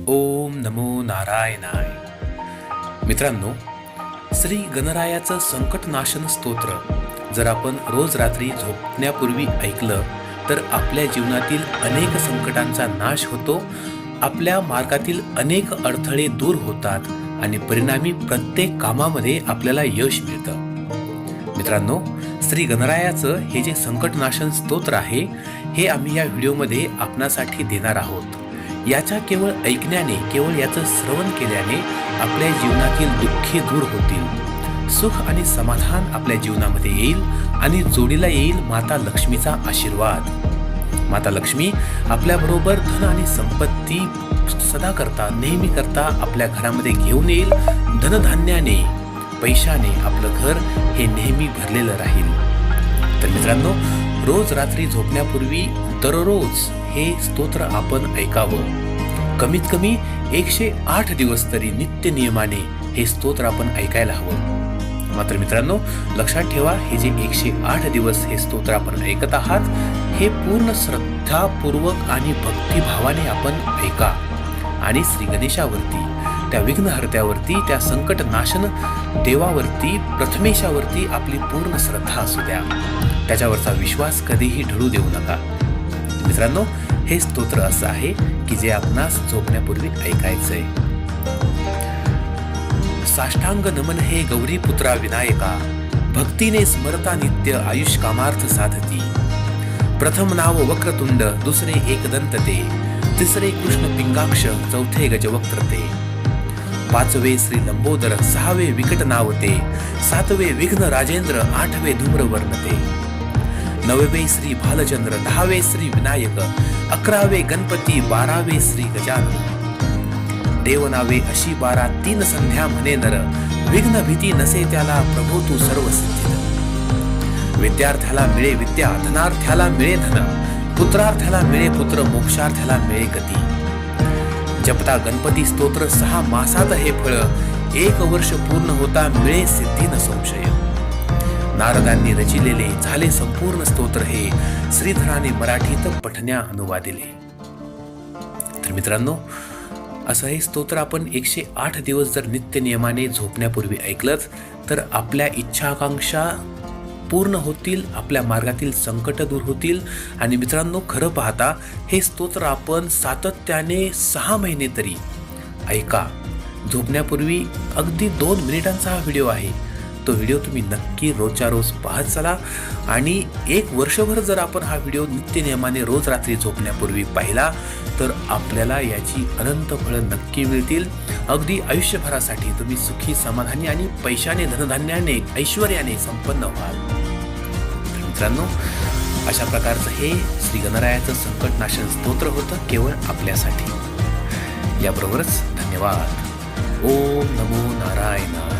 ओम नमो नारायणाय. मित्रांनो, श्री गणरायाचं संकटनाशन स्तोत्र जर आपण रोज रात्री झोपण्यापूर्वी ऐकलं तर आपल्या जीवनातील अनेक संकटांचा नाश होतो, आपल्या मार्गातील अनेक अडथळे दूर होतात आणि परिणामी प्रत्येक कामामध्ये आपल्याला यश मिळतं. मित्रांनो, श्री गणरायाचं हे जे संकटनाशन स्तोत्र आहे हे आम्ही या व्हिडिओमध्ये आपणासाठी देणार आहोत. याच्या केवळ ऐकण्याने, केवळ याचं श्रवण केल्याने आपल्या जीवनातील दुःखे दूर होतील, सुख आणि समाधान आपल्या जीवनामध्ये येईल आणि जोडीला येईल माता लक्ष्मीचा आशीर्वाद. माता लक्ष्मी आपल्याबरोबर धन आणि संपत्ती सदा करता, नेहमी करता आपल्या घरामध्ये घेऊन येईल. धनधान्याने, पैशाने आपलं घर हे नेहमी भरलेलं राहील. तर मित्रांनो, रोज रात्री झोपण्यापूर्वी दररोज हे स्तोत्र आपण ऐकावं. कमीत कमी 108 दिवस तरी नित्य नियमाने हे स्तोत्र आपण ऐकायला हवं. मात्र मित्रांनो, लक्षात ठेवा, हे जे 108 दिवस हे स्तोत्र आपण ऐकत आहात हे पूर्ण श्रद्धापूर्वक आणि भक्तिभावाने आपण ऐका आणि श्री गणेशावरती, त्या विघ्नहर्त्यावरती, त्या संकटनाशन देवावरती, प्रथमेशावरती आपली पूर्ण श्रद्धा असू द्या. त्याच्यावरचा विश्वास कधीही ढळू देऊ नका. मित्रांनो, हे स्तोत्र असं आहे की जे आपणास झोपण्यापूर्वी ऐकायचंय. साष्टांग नमन हे गौरी पुत्रा विनायका, भक्तीने स्मरता नित्य आयुष कामार्थ साधती. प्रथम नाव वक्रतुंड, दुसरे एकदंत ते, तिसरे कृष्ण पिंगाक्ष, चौथे गजवक्त्र ते. पाचवे श्री लंबोदर, सहावे विकट नावते, सातवे विघ्न राजेंद्र, आठवे धूम्रवर्ण ते. नववे श्री भालचंद्र, 10वे श्री विनायक, 11वे गणपती, 12वे श्री गजानन. देवनावे अशी 12, 3 संध्या म्हणे नर, विघ्न भीती नसे त्याला, प्रभू तू सर्व सिद्धिद. विद्यार्थ्याला मिळे विद्या, धनार्थ्याला मिळे धन, पुत्रार्थ्याला मिळे पुत्र, मोक्षार्थ्याला मिळे गती. जपता गणपती स्तोत्र 6 मासात हे फळ, 1 वर्ष पूर्ण होता मिळे सिद्धी न संशय. नारदांनी रचिलेले झाले संपूर्ण स्तोत्र हे, श्रीधराने मराठीत पठण्या अनुवादिले. तर मित्रांनो, असं हे स्तोत्र आपण 108 दिवस जर नित्य नियमाने झोपण्यापूर्वी ऐकलं तर आपल्या इच्छा आकांक्षा पूर्ण होतील, आपल्या मार्गातील संकट दूर होतील. आणि मित्रांनो, खरं पाहता हे स्तोत्र आपण सातत्याने 6 महिने तरी ऐका. झोपण्यापूर्वी अगदी 2 मिनिटांचा हा व्हिडिओ आहे. तो व्हिडिओ तुम्ही नक्की रोजच्या रोज पाहत चला आणि 1 वर्षभर जर आपण हा व्हिडिओ नित्य नियमाने रोज रात्री झोपण्यापूर्वी पाहिला तर आपल्याला याची अनंत फळं नक्की मिळतील. अगदी आयुष्यभरासाठी तुम्ही सुखी, समाधानी आणि पैशाने, धनधान्याने, ऐश्वर्याने संपन्न व्हाल. मित्रांनो, अशा प्रकारचं हे श्री गणरायाचं संकटनाशन स्तोत्र होतं केवळ आपल्यासाठी. याबरोबरच धन्यवाद. ओम नमो नारायणाय.